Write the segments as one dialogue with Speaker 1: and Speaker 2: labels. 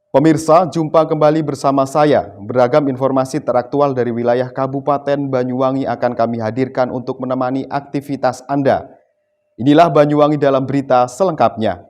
Speaker 1: Pemirsa, jumpa kembali bersama saya. Beragam informasi teraktual dari wilayah Kabupaten Banyuwangi akan kami hadirkan untuk menemani aktivitas Anda. Inilah Banyuwangi dalam berita selengkapnya.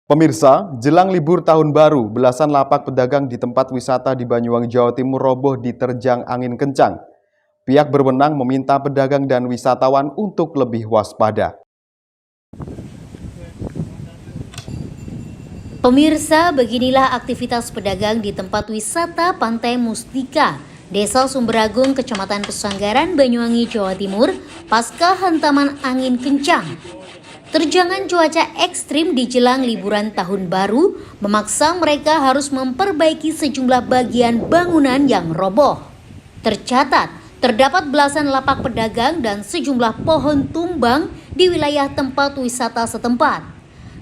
Speaker 1: Pemirsa, jelang libur tahun baru, belasan lapak pedagang di tempat wisata di Banyuwangi, Jawa Timur roboh diterjang angin kencang. Pihak berwenang meminta pedagang dan wisatawan untuk lebih waspada.
Speaker 2: Pemirsa, beginilah aktivitas pedagang di tempat wisata Pantai Mustika, Desa Sumberagung, Kecamatan Pesanggaran, Banyuwangi, Jawa Timur, pasca hantaman angin kencang. Terjangan cuaca ekstrim di jelang liburan tahun baru memaksa mereka harus memperbaiki sejumlah bagian bangunan yang roboh. Tercatat, terdapat belasan lapak pedagang dan sejumlah pohon tumbang di wilayah tempat wisata setempat.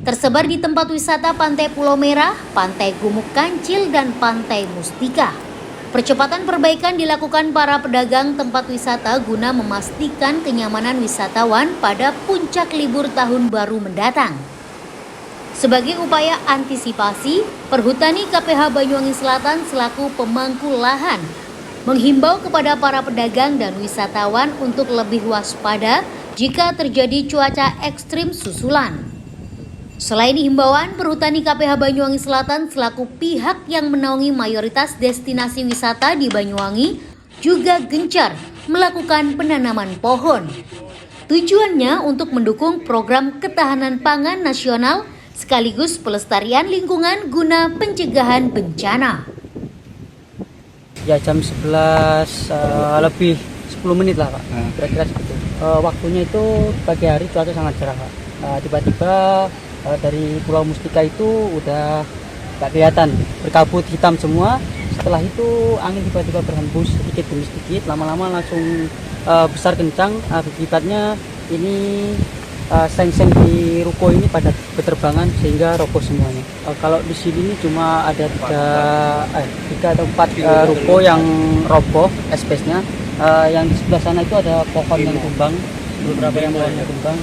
Speaker 2: Tersebar di tempat wisata Pantai Pulau Merah, Pantai Gumuk Kancil, dan Pantai Mustika. Percepatan perbaikan dilakukan para pedagang tempat wisata guna memastikan kenyamanan wisatawan pada puncak libur tahun baru mendatang. Sebagai upaya antisipasi, Perhutani KPH Banyuwangi Selatan selaku pemangku lahan menghimbau kepada para pedagang dan wisatawan untuk lebih waspada jika terjadi cuaca ekstrim susulan. Selain himbauan, Perhutani KPH Banyuwangi Selatan selaku pihak yang menaungi mayoritas destinasi wisata di Banyuwangi juga gencar melakukan penanaman pohon. Tujuannya untuk mendukung program ketahanan pangan nasional sekaligus pelestarian lingkungan guna pencegahan bencana.
Speaker 3: Ya jam 11 lebih 10 menit lah Pak, kira-kira segitu. Waktunya itu pagi hari cuaca sangat cerah Pak. Tiba-tiba dari Pulau Mustika itu udah gak kelihatan, berkabut hitam semua. Setelah itu angin tiba-tiba berhembus sedikit demi sedikit, lama-lama langsung besar kencang. Akibatnya ini seng-seng di ruko ini pada berterbangan sehingga roboh semuanya. Kalau di sini cuma ada 3 atau 4 ruko yang roboh esbesnya. Yang di sebelah sana itu ada pohon yang tumbang, beberapa yang pohonnya tumbang.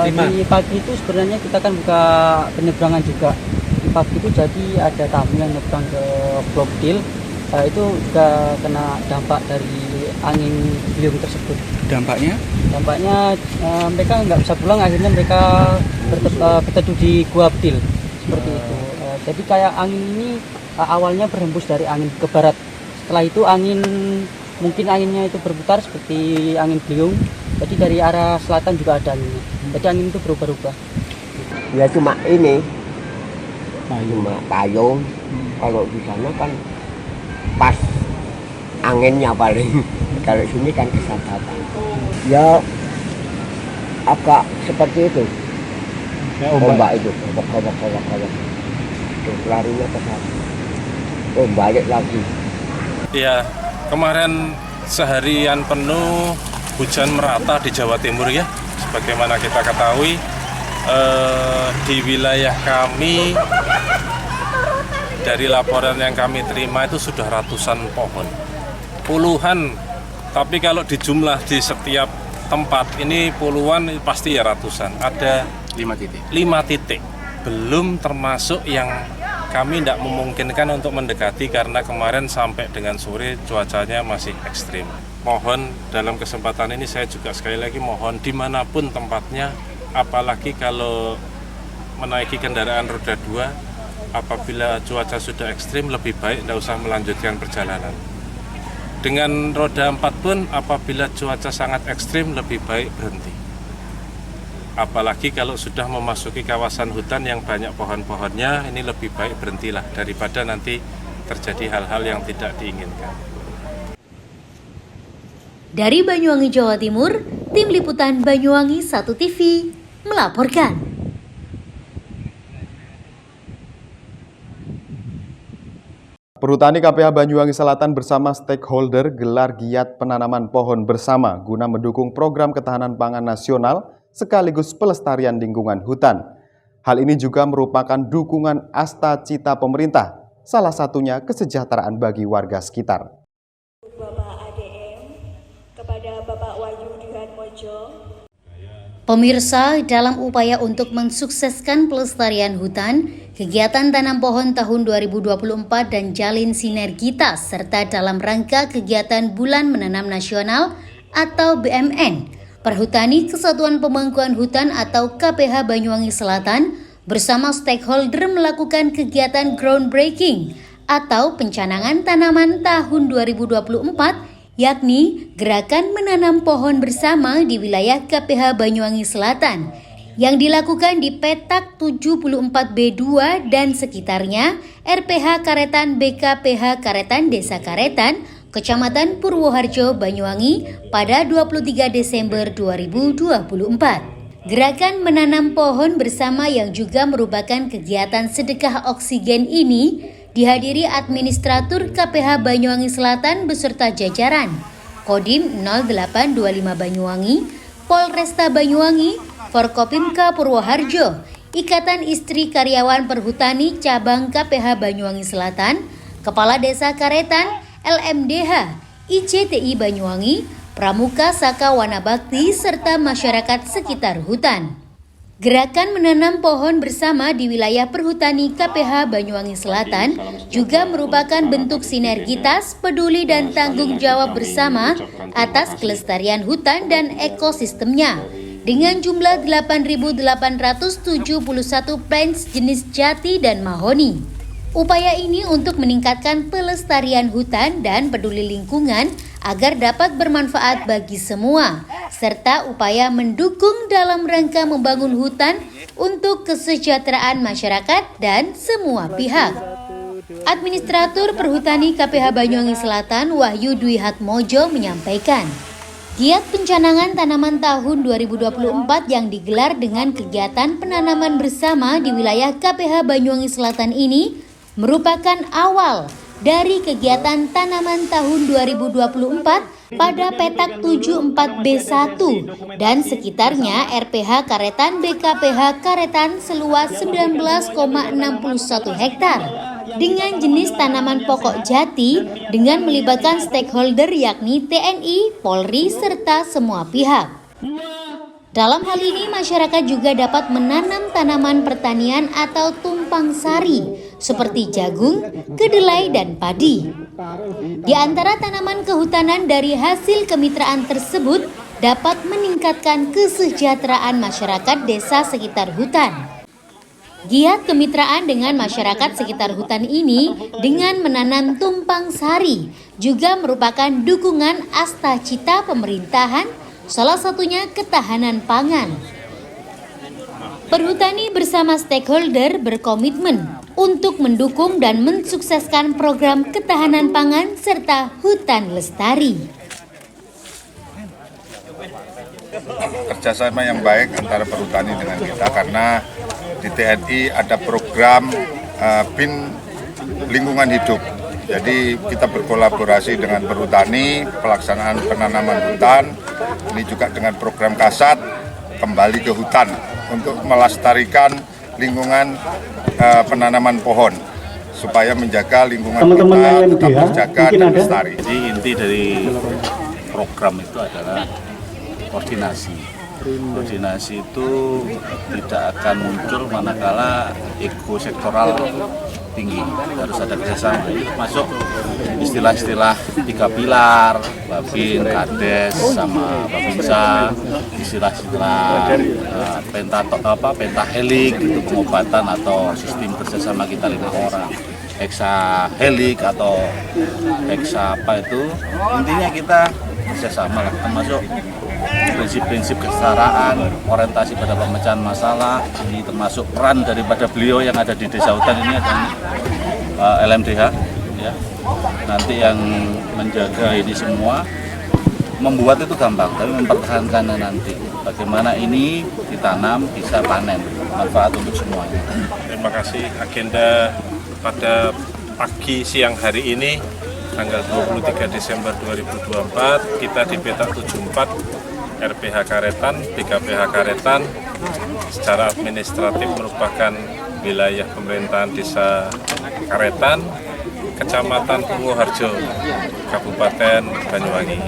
Speaker 3: Di pagi itu sebenarnya kita kan buka penyeberangan juga. Di pagi itu jadi ada tamu yang nyebrang ke Blok Deal, itu juga kena dampak dari angin beliung tersebut.
Speaker 4: Dampaknya
Speaker 3: Mereka nggak bisa pulang, akhirnya mereka berteduh di Gua Deal seperti itu. Jadi kayak angin ini awalnya berhembus dari angin ke barat. Setelah itu mungkin anginnya itu berputar seperti angin beliung. Jadi dari arah selatan juga ada anginnya. Jadi angin itu berubah-ubah.
Speaker 5: Ya cuma ini, cuma payung. Kalau di sana kan pas anginnya paling. Kalau sini kan ke selatan. Ya agak seperti itu.
Speaker 4: ya,
Speaker 5: Ombak itu, ombak. Terus larinya ke sana. Oh balik lagi.
Speaker 6: Ya, kemarin seharian penuh hujan merata di Jawa Timur ya. Sebagaimana kita ketahui, di wilayah kami dari laporan yang kami terima itu sudah ratusan pohon, puluhan. Tapi kalau dijumlah di setiap tempat ini puluhan, pasti ya ratusan. Ada 5 titik. Belum termasuk yang kami tidak memungkinkan untuk mendekati karena kemarin sampai dengan sore cuacanya masih ekstrim. Mohon dalam kesempatan ini saya juga sekali lagi mohon dimanapun tempatnya, apalagi kalau menaiki kendaraan roda 2, apabila cuaca sudah ekstrim lebih baik tidak usah melanjutkan perjalanan. Dengan roda 4 pun apabila cuaca sangat ekstrim lebih baik berhenti. Apalagi kalau sudah memasuki kawasan hutan yang banyak pohon-pohonnya, ini lebih baik berhentilah daripada nanti terjadi hal-hal yang tidak diinginkan.
Speaker 2: Dari Banyuwangi, Jawa Timur, Tim Liputan Banyuwangi 1 TV melaporkan.
Speaker 1: Perhutani KPH Banyuwangi Selatan bersama stakeholder gelar giat penanaman pohon bersama guna mendukung program ketahanan pangan nasional sekaligus pelestarian lingkungan hutan. Hal ini juga merupakan dukungan asta cita pemerintah, salah satunya kesejahteraan bagi warga sekitar.
Speaker 7: Bapak ADM, kepada Bapak Wahyu Duhan Mojo.
Speaker 2: Pemirsa, dalam upaya untuk mensukseskan pelestarian hutan, kegiatan tanam pohon tahun 2024 dan jalin sinergitas serta dalam rangka kegiatan Bulan Menanam Nasional atau BMN, Perhutani Kesatuan Pemangkuan Hutan atau KPH Banyuwangi Selatan bersama stakeholder melakukan kegiatan groundbreaking atau pencanangan tanaman tahun 2024, yakni Gerakan Menanam Pohon Bersama di wilayah KPH Banyuwangi Selatan yang dilakukan di petak 74B2 dan sekitarnya RPH Karetan BKPH Karetan Desa Karetan, Kecamatan Purwoharjo, Banyuwangi pada 23 Desember 2024. Gerakan Menanam Pohon Bersama yang juga merupakan kegiatan sedekah oksigen ini dihadiri Administratur KPH Banyuwangi Selatan beserta jajaran Kodim 0825 Banyuwangi, Polresta Banyuwangi, Forkopimka Purwoharjo, Ikatan Istri Karyawan Perhutani Cabang KPH Banyuwangi Selatan, Kepala Desa Karetan, LMDH, ICTI Banyuwangi, Pramuka Saka Wanabakti, serta masyarakat sekitar hutan. Gerakan menanam pohon bersama di wilayah perhutani KPH Banyuwangi Selatan juga merupakan bentuk sinergitas, peduli dan tanggung jawab bersama atas kelestarian hutan dan ekosistemnya dengan jumlah 8.871 plants jenis jati dan mahoni. Upaya ini untuk meningkatkan pelestarian hutan dan peduli lingkungan agar dapat bermanfaat bagi semua, serta upaya mendukung dalam rangka membangun hutan untuk kesejahteraan masyarakat dan semua pihak. Administratur Perhutani KPH Banyuwangi Selatan Wahyu Duhan Mojo menyampaikan, giat pencanangan tanaman tahun 2024 yang digelar dengan kegiatan penanaman bersama di wilayah KPH Banyuwangi Selatan ini merupakan awal dari kegiatan tanaman tahun 2024 pada petak 74B1 dan sekitarnya RPH Karetan BKPH Karetan seluas 19,61 hektar dengan jenis tanaman pokok jati dengan melibatkan stakeholder yakni TNI, Polri, serta semua pihak. Dalam hal ini masyarakat juga dapat menanam tanaman pertanian atau tumpang sari seperti jagung, kedelai, dan padi. Di antara tanaman kehutanan dari hasil kemitraan tersebut dapat meningkatkan kesejahteraan masyarakat desa sekitar hutan. Giat kemitraan dengan masyarakat sekitar hutan ini dengan menanam tumpang sari juga merupakan dukungan asta cita pemerintahan, salah satunya ketahanan pangan. Perhutani bersama stakeholder berkomitmen untuk mendukung dan mensukseskan program ketahanan pangan serta hutan lestari.
Speaker 8: Kerjasama yang baik antara perhutani dengan kita karena di TNI ada program PIN lingkungan hidup. Jadi kita berkolaborasi dengan perhutani, pelaksanaan penanaman hutan, ini juga dengan program Kasat, kembali ke hutan untuk melestarikan lingkungan penanaman pohon supaya menjaga lingkungan kita tetap terjaga dan lestari.
Speaker 9: Jadi inti dari program itu adalah koordinasi. Koordinasi itu tidak akan muncul manakala ego sektoral tinggi, harus ada kerjasama. Itu masuk istilah-istilah 3 pilar, Babin, Kades, sama Babinsa, istilah-istilah pentahelik, itu pengobatan atau sistem kerjasama kita 5 orang. hexahelik atau hexa apa itu, intinya kita bersama lah, termasuk prinsip-prinsip kesetaraan, orientasi pada pemecahan masalah, ini termasuk peran daripada beliau yang ada di Desa Hutan ini adalah LMDH ya. Nanti yang menjaga ini semua, membuat itu gampang, tapi mempertahankannya nanti bagaimana ini ditanam bisa panen, manfaat untuk semuanya.
Speaker 6: Terima kasih. Agenda pada pagi siang hari ini tanggal 23 Desember 2024 kita di Petak 74 RPH Karetan, BKPH Karetan secara administratif merupakan wilayah pemerintahan Desa Karetan, Kecamatan Purwoharjo, Kabupaten Banyuwangi.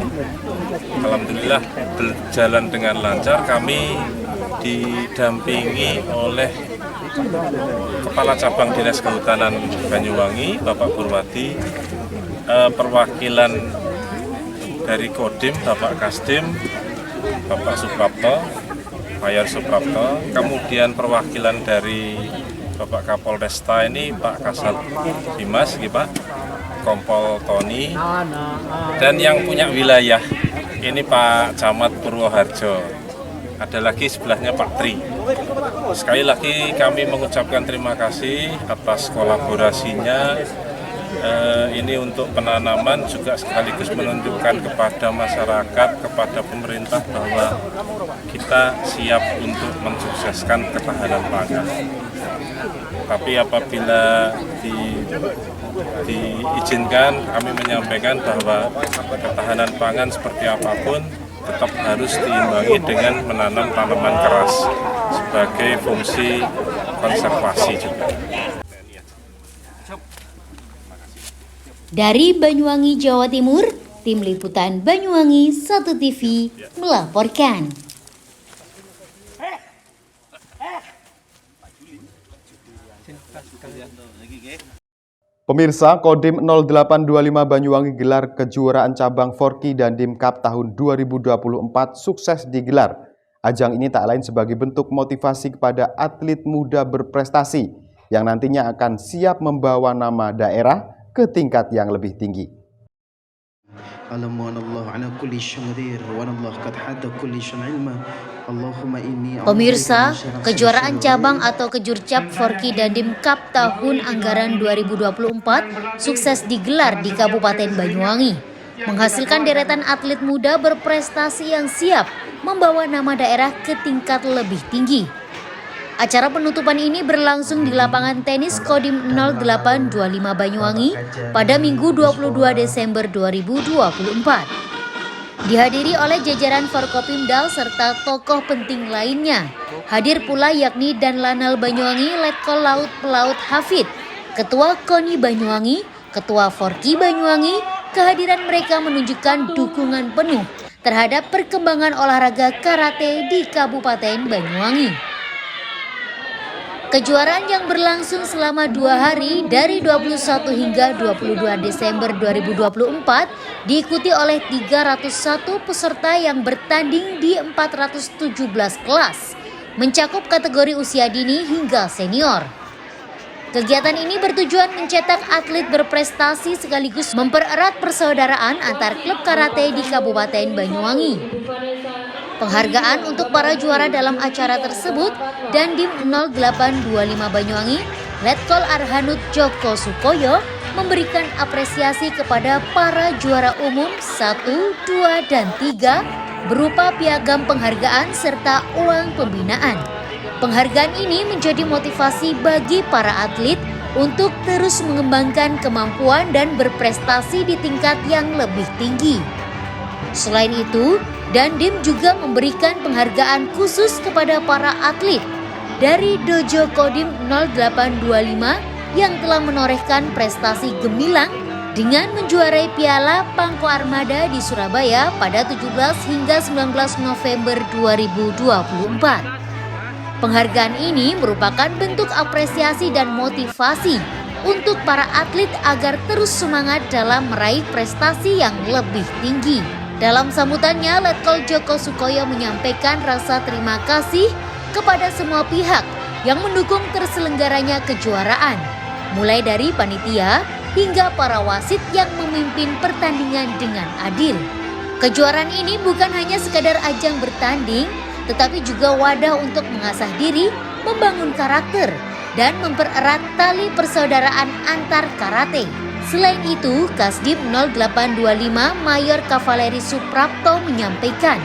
Speaker 6: Alhamdulillah berjalan dengan lancar. Kami didampingi oleh Kepala Cabang Dinas Kehutanan Banyuwangi, Bapak Purwadi, perwakilan dari Kodim, Bapak Kasdim, Bapak Suprapto, Mayor Suprapto, kemudian perwakilan dari Bapak Kapolresta ini Pak Kasat Dimas, Pak Kompol Tony, dan yang punya wilayah ini Pak Camat Purwoharjo. Ada lagi sebelahnya Pak Tri. Sekali lagi kami mengucapkan terima kasih atas kolaborasinya. Ini untuk penanaman juga sekaligus menunjukkan kepada masyarakat, kepada pemerintah bahwa kita siap untuk mensukseskan ketahanan pangan. Tapi apabila diizinkan, kami menyampaikan bahwa ketahanan pangan seperti apapun tetap harus diimbangi dengan menanam tanaman keras sebagai fungsi konservasi juga.
Speaker 2: Dari Banyuwangi, Jawa Timur, Tim Liputan Banyuwangi 1 TV melaporkan.
Speaker 1: Pemirsa, Kodim 0825 Banyuwangi gelar kejuaraan cabang Forky dan Dim Cup tahun 2024 sukses digelar. Ajang ini tak lain sebagai bentuk motivasi kepada atlet muda berprestasi yang nantinya akan siap membawa nama daerah ke tingkat yang lebih tinggi.
Speaker 2: Pemirsa, kejuaraan cabang atau kejurcap Forky dan Dim Cup tahun anggaran 2024 sukses digelar di Kabupaten Banyuwangi, menghasilkan deretan atlet muda berprestasi yang siap membawa nama daerah ke tingkat lebih tinggi. Acara penutupan ini berlangsung di lapangan tenis Kodim 0825 Banyuwangi pada Minggu 22 Desember 2024. Dihadiri oleh jajaran Forkopimdal serta tokoh penting lainnya. Hadir pula yakni Danlanal Banyuwangi Letkol Laut Pelaut Hafid, Ketua KONI Banyuwangi, Ketua Forky Banyuwangi. Kehadiran mereka menunjukkan dukungan penuh terhadap perkembangan olahraga karate di Kabupaten Banyuwangi. Kejuaraan yang berlangsung selama 2 hari dari 21 hingga 22 Desember 2024 diikuti oleh 301 peserta yang bertanding di 417 kelas, mencakup kategori usia dini hingga senior. Kegiatan ini bertujuan mencetak atlet berprestasi sekaligus mempererat persaudaraan antar klub karate di Kabupaten Banyuwangi. Penghargaan untuk para juara dalam acara tersebut Dandim 0825 Banyuwangi, Letkol Arhanud Joko Sukoyo memberikan apresiasi kepada para juara umum 1, 2, dan 3 berupa piagam penghargaan serta uang pembinaan. Penghargaan ini menjadi motivasi bagi para atlet untuk terus mengembangkan kemampuan dan berprestasi di tingkat yang lebih tinggi. Selain itu, Dandim juga memberikan penghargaan khusus kepada para atlet dari Dojo Kodim 0825 yang telah menorehkan prestasi gemilang dengan menjuarai Piala Pangko Armada di Surabaya pada 17 hingga 19 November 2024. Penghargaan ini merupakan bentuk apresiasi dan motivasi untuk para atlet agar terus semangat dalam meraih prestasi yang lebih tinggi. Dalam sambutannya, Letkol Joko Sukoyo menyampaikan rasa terima kasih kepada semua pihak yang mendukung terselenggaranya kejuaraan. mulai dari panitia hingga para wasit yang memimpin pertandingan dengan adil. Kejuaraan ini bukan hanya sekadar ajang bertanding, tetapi juga wadah untuk mengasah diri, membangun karakter, dan mempererat tali persaudaraan antar karate. Selain itu, Kasdim 0825 Mayor Kavaleri Suprapto menyampaikan,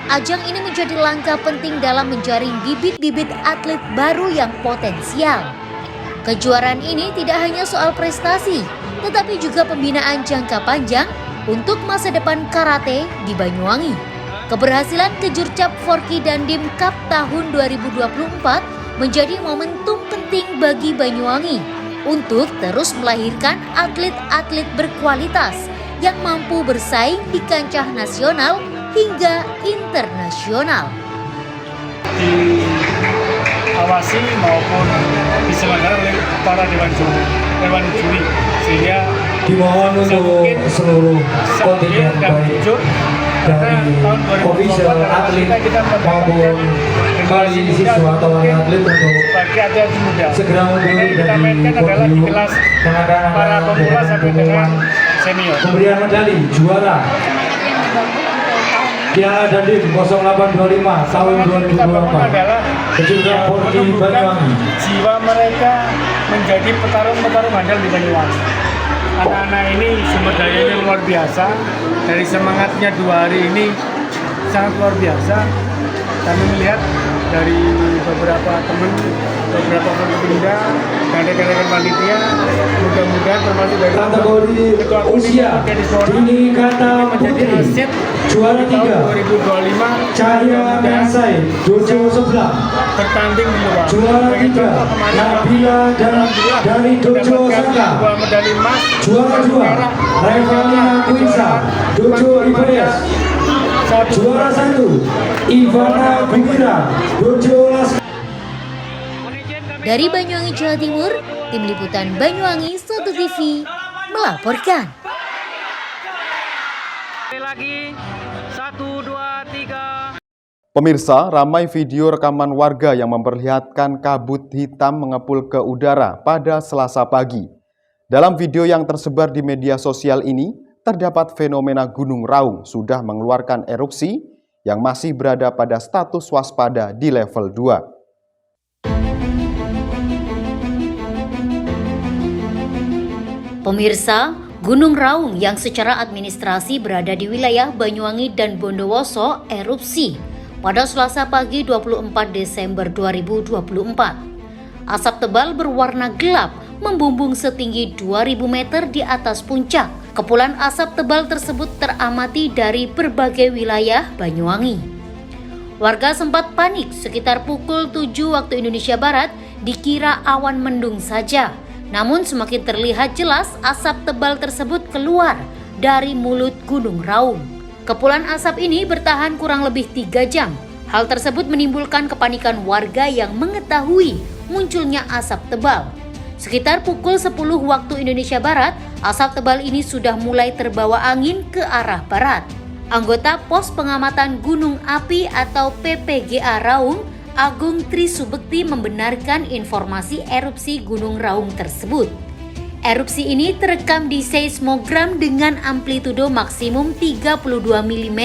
Speaker 2: ajang ini menjadi langkah penting dalam menjaring bibit-bibit atlet baru yang potensial. Kejuaraan ini tidak hanya soal prestasi, tetapi juga pembinaan jangka panjang untuk masa depan karate di Banyuwangi. Keberhasilan Kejurcap Forky Dandim Cup tahun 2024 menjadi momentum penting bagi Banyuwangi untuk terus melahirkan atlet-atlet berkualitas yang mampu bersaing di kancah nasional hingga internasional.
Speaker 10: Diawasi maupun diselenggarakan oleh para dewan juri, sehingga
Speaker 11: dimohon untuk seluruh kontingen baik dari official atlet maupun kembali siswa atau atlet untuk segera mundur dari podium
Speaker 10: para pemula sampai dengan senior.
Speaker 11: Pemberian medali juara Piala Dandim 0825 tahun 2024 Kejurcap Forky Banyuwangi.
Speaker 10: Jiwa mereka menjadi petarung-petarung handal di Banyuwangi. Anak-anak ini sumber dayanya luar biasa. Dari semangatnya 2 hari ini sangat luar biasa. Kami melihat dari beberapa teman, beberapa pemuda, dan rekan-rekan panitia, mudah-mudahan termasuk dari
Speaker 11: kategori usia dini kata putri juara 3
Speaker 10: 2025
Speaker 11: Cahya Mensai Dojo sebelah
Speaker 10: bertanding di luar.
Speaker 11: Juara 3 Nabila dari Dojo Sangka.
Speaker 10: 2 medali emas.
Speaker 11: Juara 2 Revalina Kuisa Dojo IPS. Juara 1 Ivana Bukira Dojo Las.
Speaker 2: Dari Banyuwangi, Jawa Timur, Tim Liputan Banyuwangi 1 TV melaporkan.
Speaker 10: Lagi 1, 2, 3.
Speaker 1: Pemirsa, ramai video rekaman warga yang memperlihatkan kabut hitam mengepul ke udara pada Selasa pagi. Dalam video yang tersebar di media sosial ini, terdapat fenomena Gunung Raung sudah mengeluarkan erupsi yang masih berada pada status waspada di level 2.
Speaker 2: Pemirsa, Gunung Raung yang secara administrasi berada di wilayah Banyuwangi dan Bondowoso erupsi pada Selasa pagi 24 Desember 2024. Asap tebal berwarna gelap membumbung setinggi 2000 meter di atas puncak. Kepulan asap tebal tersebut teramati dari berbagai wilayah Banyuwangi. Warga sempat panik sekitar pukul 7 waktu Indonesia Barat, dikira awan mendung saja. Namun semakin terlihat jelas asap tebal tersebut keluar dari mulut Gunung Raung. Kepulan asap ini bertahan kurang lebih 3 jam. Hal tersebut menimbulkan kepanikan warga yang mengetahui munculnya asap tebal. Sekitar pukul 10 waktu Indonesia Barat, asap tebal ini sudah mulai terbawa angin ke arah barat. Anggota Pos Pengamatan Gunung Api atau PPGA Raung, Agung Trisubekti membenarkan informasi erupsi Gunung Raung tersebut. Erupsi ini terekam di seismogram dengan amplitudo maksimum 32 mm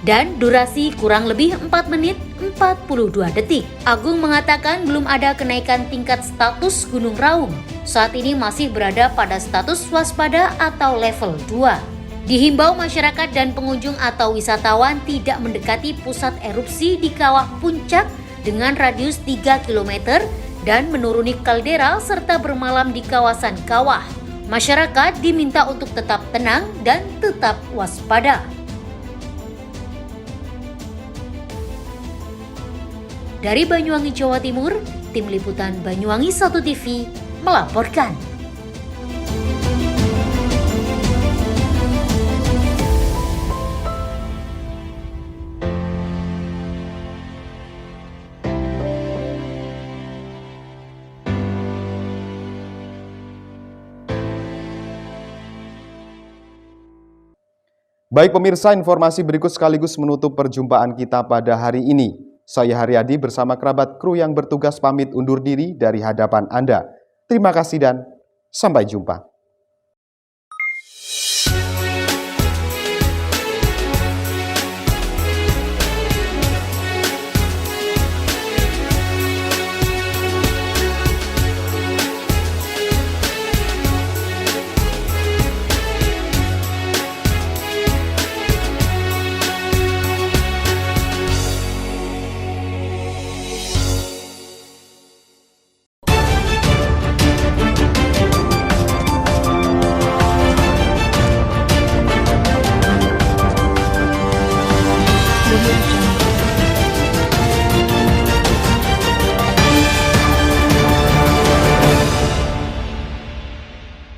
Speaker 2: dan durasi kurang lebih 4 menit 42 detik. Agung mengatakan belum ada kenaikan tingkat status Gunung Raung. Saat ini masih berada pada status waspada atau level 2. Dihimbau masyarakat dan pengunjung atau wisatawan tidak mendekati pusat erupsi di kawah puncak dengan radius 3 km dan menuruni kaldera serta bermalam di kawasan kawah. Masyarakat diminta untuk tetap tenang dan tetap waspada. Dari Banyuwangi, Jawa Timur, Tim Liputan Banyuwangi 1 TV melaporkan.
Speaker 1: Baik pemirsa, informasi berikut sekaligus menutup perjumpaan kita pada hari ini. Saya Haryadi bersama kerabat kru yang bertugas pamit undur diri dari hadapan Anda. Terima kasih dan sampai jumpa.